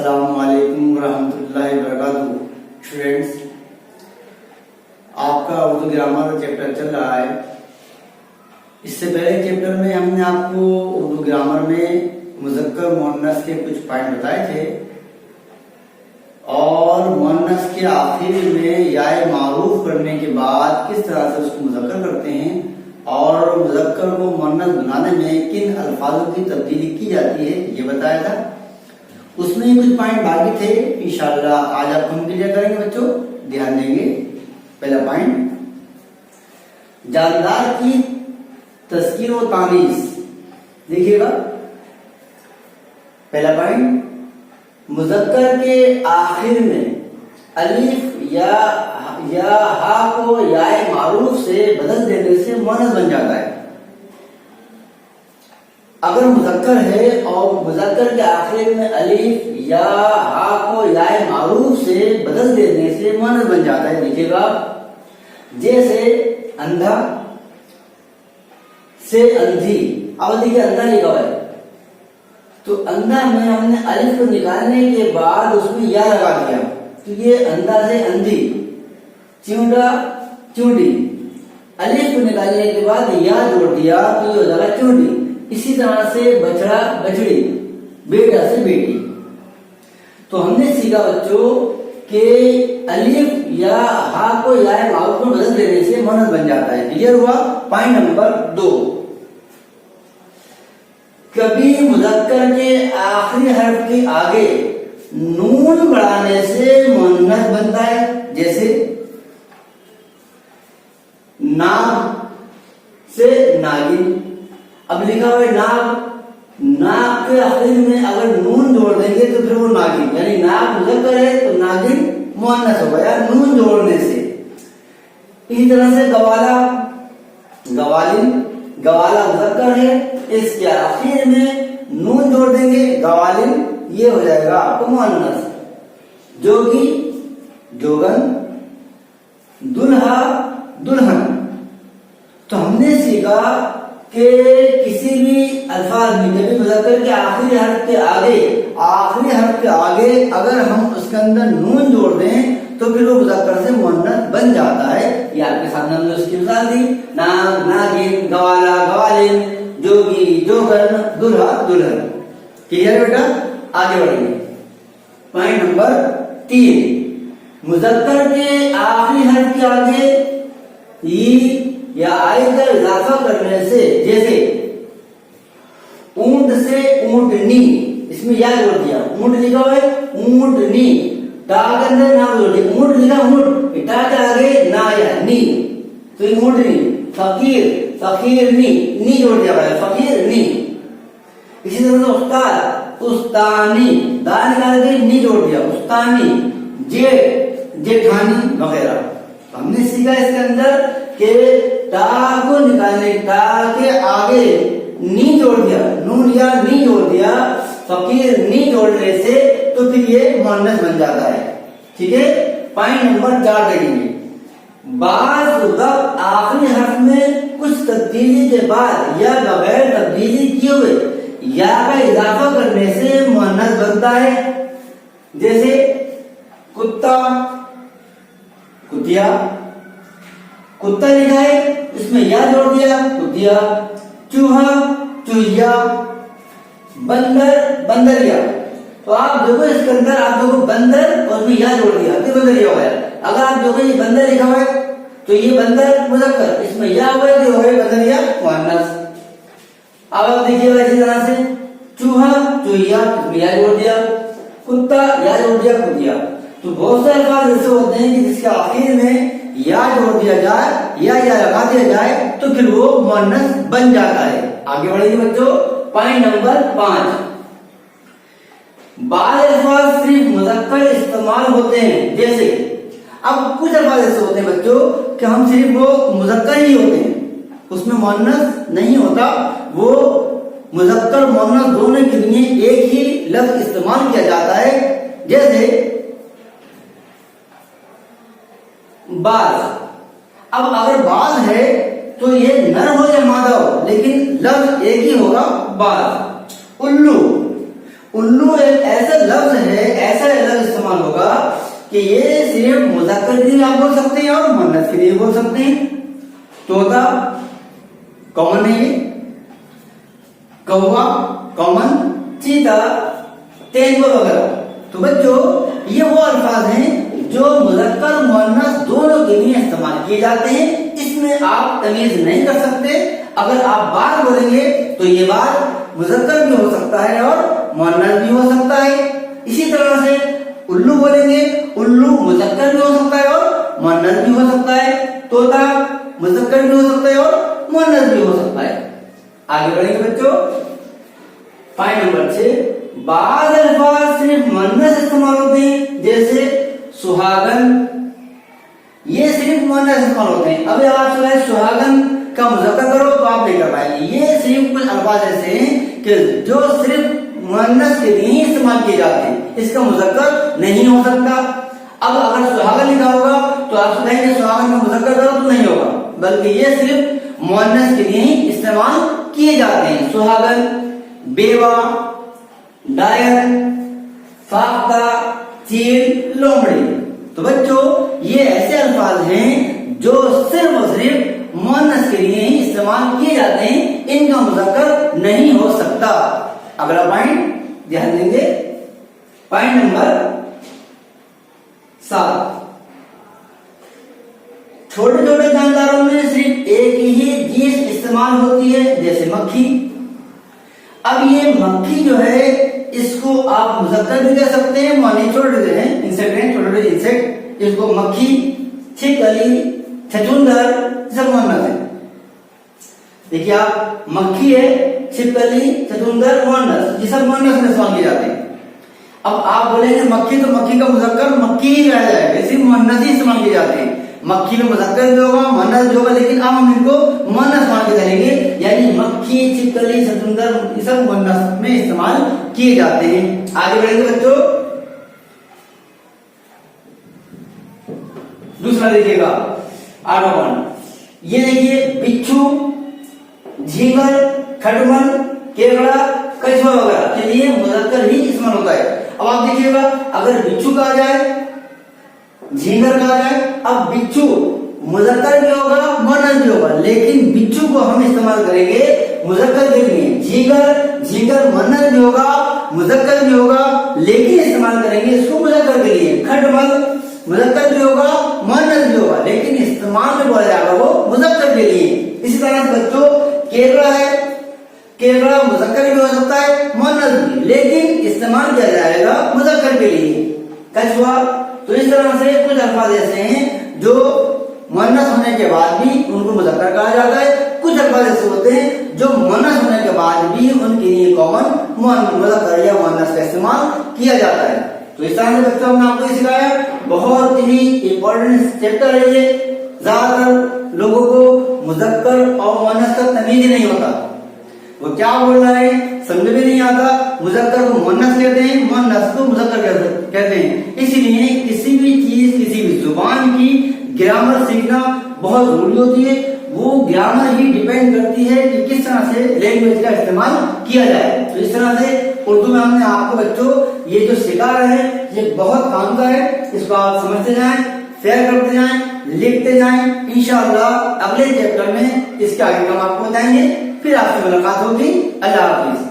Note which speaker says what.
Speaker 1: السلام علیکم ورحمۃ اللہ وبرکاتہ۔ اسٹوڈینٹس، آپ کا اردو گرامر کا چیپٹر چل رہا ہے۔ اس سے پہلے چیپٹر میں ہم نے آپ کو اردو گرامر میں مذکر مؤنث کے کچھ پوائنٹ بتائے تھے، اور مؤنث کے آخر میں یائے معروف کرنے کے بعد کس طرح سے اس کو مذکر کرتے ہیں، اور مذکر کو مؤنث بنانے میں کن الفاظوں کی تبدیلی کی جاتی ہے، یہ بتایا تھا۔ اس میں کچھ پوائنٹ باقی تھے، انشاءاللہ آج آپ ہم کلیئر کریں گے بچوں، دھیان دیں گے۔ پہلا پوائنٹ، جاندار کی تذکیر و تانیث، دیکھیے گا۔ پہلا پوائنٹ، مذکر کے آخر میں الف یا ہا کو یائے معروف سے بدل دینے سے مؤنث بن جاتا ہے۔ اگر مذکر ہے اور مذکر کے آخر میں الف یا ہا کو یائے معروف سے بدل دینے سے مؤنث بن جاتا ہے۔ دیکھیے گا، جیسے اندھا سے اندھی، اب دیکھیے اندھا لکھا ہوا ہے، تو اندھا میں ہم نے الف کو نکالنے کے بعد اس میں یا لگا دیا، تو یہ اندھا سے اندھی، چونڈا چونڈی، الف کو نکالنے کے بعد یا جوڑ دیا تو یہ ہو جائے گا چونڈی۔ اسی طرح سے بچڑا بچڑی، بیٹا سے بیٹی۔ تو ہم نے سیکھا بچوں کہ الف یا ہا کو یائے معروف کو بدل دینے سے مؤنث بن جاتا ہے۔ کلیئر ہوا؟ پوائنٹ نمبر 2، کبھی مذکر کے آخری حرف کے آگے نون بڑھانے سے مؤنث بنتا ہے، جیسے ناگ سے ناگن۔ اب لکھا ہوا ہے ناگ، ناگ کے آخر میں اگر نون جوڑ دیں گے تو پھر وہ ناگن، یعنی ناگ مذکر ہے تو ناگن مؤنث ہو گیا نون جوڑنے سے۔ اسی طرح سے گوالا، گوالن، گوالا مذکر ہے، اس کے آخر میں نون جوڑ دیں گے گوالن، یہ ہو جائے گا آپ کو مؤنث۔ جوگی، جوگن، دلہا، دلہن۔ تو ہم نے سیکھا کہ کسی بھی الفاظ میں جب مذکر کے آخری حرف کے آگے اگر ہم اس کے اندر نون جوڑ دیں تو پھر وہ مذکر سے مؤنث بن جاتا ہے۔ یہ آپ کے سامنے ہم نے اس کی مثال دی، ناگ، ناگن، گوالا، گوالن، جوگی، جوگن، دلہا، دلہن۔ کلیئر بیٹا؟ آگے بڑھیں گے۔ پوائنٹ نمبر 3، مذکر کے آخری حرف کے آگے ای یا آئی کا اضافہ کرنے سے، جیسے اونٹ سے اونٹنی، اس میں یا جوڑ دیا، اونٹ لکھا ہوا ہے اونٹنی، تا کے اندر نا جوڑ دیا، اونٹ لکھا اونٹ، تا کے آگے نا یا نی، تو یہ اونٹنی۔ فقیر، فقیرنی، نی جوڑ دیا ہے فقیرنی۔ اسی طرح سے استاد، استانی، دا نکال کے نی جوڑ دیا استانی، جیٹھانی وغیرہ۔ ہم نے سیکھا اس کے اندر کہ تا کو نکالنے، تا کے آگے نی جوڑ دیا، نون یا نی جوڑ دیا، فقیر نی جوڑنے سے تو پھر یہ مؤنث بن جاتا ہے۔ ٹھیک ہے؟ پوائنٹ نمبر 4 دیکھیں گے۔ بعض وقت آخری حرف میں کچھ تبدیلی کے بعد یا بغیر تبدیلی کیے ہوئے یا کا اضافہ کرنے سے مؤنث بنتا ہے، جیسے کتا، کتیا، کتا لکھا ہے اس میں یا جوڑ دیا کتیا، چوہا، چوہیا، بندر، بندریا۔ تو آپ دیکھو اس کے اندر آپ دیکھو بندر اور اس میں یا جوڑ دیا تو بندریا ہو گیا۔ اگر آپ دیکھو یہ بندر لکھا ہوا ہے تو یہ بندر مذکر، اس میں یا ہوا ہے تو ہو گیا بندریا مؤنث۔ اب آپ دیکھیے گا اسی طرح سے چوہا، چوہیا، اس میں یا جوڑ دیا، کتا، یا جوڑ دیا کتیا۔ تو بہت سے الفاظ ایسے ہوتے ہیں کہ جس کے آخر میں یا جوڑ دیا جائے یا لگا دیا جائے تو پھر وہ مؤنث بن جاتا ہے۔ آگے بڑھیں گے بچوں۔ پوائنٹ نمبر 5، بعض الفاظ صرف مذکر استعمال ہوتے ہیں، جیسے اب کچھ الفاظ ایسے ہوتے ہیں بچوں کہ ہم صرف وہ مذکر ہی ہوتے ہیں، اس میں مؤنث نہیں ہوتا، وہ مذکر مؤنث دونوں کے لیے ایک ہی لفظ استعمال کیا جاتا ہے، جیسے باز۔ اب اگر باز ہے تو یہ نر ہو یا مادہ ہو لیکن لفظ ایک ہی ہوگا، باز۔ الو، الو ایک ایسا لفظ ہے، ایسا لفظ استعمال ہوگا کہ یہ صرف مذکر کے لیے آپ بول سکتے ہیں اور مؤنث کے لیے بول سکتے ہیں. طوطا کامن ہے، یہ کوا کامن، چیتا، تینور وغیرہ. تو بچوں یہ وہ الفاظ ہیں جو مذکر مؤنث دونوں کے لیے استعمال کیے جاتے ہیں. اس میں آپ تمیز نہیں کر سکتے. اگر آپ بات بولیں گے تو یہ بات مذکر بھی ہو سکتا ہے اور مؤنث بھی ہو سکتا ہے. اسی طرح سے الو بولیں گے، الو مذکر بھی ہو سکتا ہے اور مؤنث بھی ہو سکتا ہے. طوطا مذکر بھی ہو سکتا ہے اور مؤنث بھی ہو سکتا ہے. آگے بڑھیں گے بچوں. پوائنٹ نمبر 6، بعض الفاظ صرف مؤنث استعمال ہوتے ہیں، جیسے سہاگن، یہ صرف مؤنث استعمال ہوتے ہیں. ابھی آپ سے سہاگن کا مذکر کرو تو آپ نہیں کر پائیں گے. یہ صرف کچھ الفاظ ایسے ہیں کہ جو صرف مؤنث کے لیے استعمال کیے جاتے ہیں، اس کا مذکر نہیں ہو سکتا. اب اگر سہاگن لکھا ہوگا تو آپ سے کہیں گے سہاگن کا مذکر کرو تو نہیں ہوگا، بلکہ یہ صرف مؤنث کے لیے ہی استعمال کیے جاتے ہیں. سہاگن، بیوہ، ڈائر، فاختہ، چیل، لومڑی. تو بچوں یہ ایسے الفاظ ہیں جو صرف اور صرف مؤنث کے لیے ہی استعمال کیے جاتے ہیں، ان کا مذکر نہیں ہو سکتا. اگلا پوائنٹ دھیان دیں گے، پوائنٹ نمبر 7، چھوٹے چھوٹے جانداروں میں صرف ایک ہی جنس استعمال ہوتی ہے، جیسے مکھی. اب یہ مکھی جو ہے اس کو آپ مذکر بھی کہہ سکتے ہیں، معنی چھوٹے ہیں، انسیکٹ ہیں، چھوٹے چھوٹے انسیکٹ. اس کو مکھی، چھپکلی، چھچھندر سب مؤنث ہے. دیکھیے آپ، مکھی ہے، چھپکلی، چھچھندر مؤنث، یہ سب مؤنث میں استعمال کیے جاتے ہیں. اب آپ بولیں گے مکھی تو مکھی کا مذکر مکھی ہی رہ جائے گا، صرف مؤنث ہی استعمال کیے جاتے ہیں. مکھی میں مذکر بھی ہوگا، مؤنث بھی ہوگا، لیکن اب ہم ان کو مؤنث مان کے چلیں گے. یعنی مکھی، چھپکلی، چھچھندر یہ سب مؤنث میں استعمال کیے جاتے ہیں. آگے بڑھیں گے بچوں. دوسرا دیکھیے گا، آگے یہ دیکھیے بچھو، جھینگر، کھٹمل، کیکڑا، کچھوا وغیرہ کے لیے مذکر ہی استعمال ہوتا ہے. اب آپ دیکھیے گا، اگر بچھو کہا جائے، جھینگر کہا جائے، اب بچھو مذکر بھی ہوگا، مؤنث بھی ہوگا، لیکن بچھو کو ہم استعمال کریں گے مذکر کے لیے. جھینگر مؤنث بھی ہوگا، مذکر بھی ہوگا، لیکن استعمال کریں گے اس کو مذکر کے لیے. کھٹمل مذکر بھی ہوگا، مؤنث بھی ہوگا، لیکن استعمال میں بولا جائے گا وہ مذکر کے لیے. اسی طرح سے بچوں کیکڑا ہے، کیکڑا مذکر بھی ہو سکتا ہے، مؤنث بھی، لیکن استعمال کیا جائے گا مذکر کے لیے. کچھوا. تو اس طرح سے کچھ الفاظ ایسے ہیں جو مؤنث ہونے کے بعد بھی ان کو مذکر کہا جاتا ہے. کچھ الفاظ ایسے ہوتے ہیں جو مؤنث ہونے کے بعد بھی ان کے لیے کامن مذکر یا مؤنث کا استعمال کیا جاتا ہے. تو اس طرح سے بچوں نے آپ کو سکھایا، بہت ہی امپورٹنٹ چیپٹر ہے یہ. زیادہ تر لوگوں کو مذکر اور مؤنث کا تمیز نہیں ہوتا، وہ کیا بول رہا ہے سمجھ میں نہیں آتا. مذکر کو مؤنث کہتے ہیں، مؤنث کو مذکر کہتے ہیں. اسی لیے کسی بھی چیز، کسی بھی زبان کی گرامر سیکھنا بہت ضروری ہوتی ہے. وہ گرامر ہی ڈیپینڈ کرتی ہے کہ کس طرح سے لینگویج کا استعمال کیا جائے. تو اس طرح سے اردو میں ہم نے آپ کو بچوں یہ جو سکھا رہے ہیں یہ بہت کام کا ہے. اس کو آپ سمجھتے جائیں، شیئر کرتے جائیں، لکھتے جائیں. انشاءاللہ اگلے چیپٹر میں اس کے آگے ہم آپ کو بتائیں گے. پھر آپ سے ملاقات ہوگی. اللہ حافظ.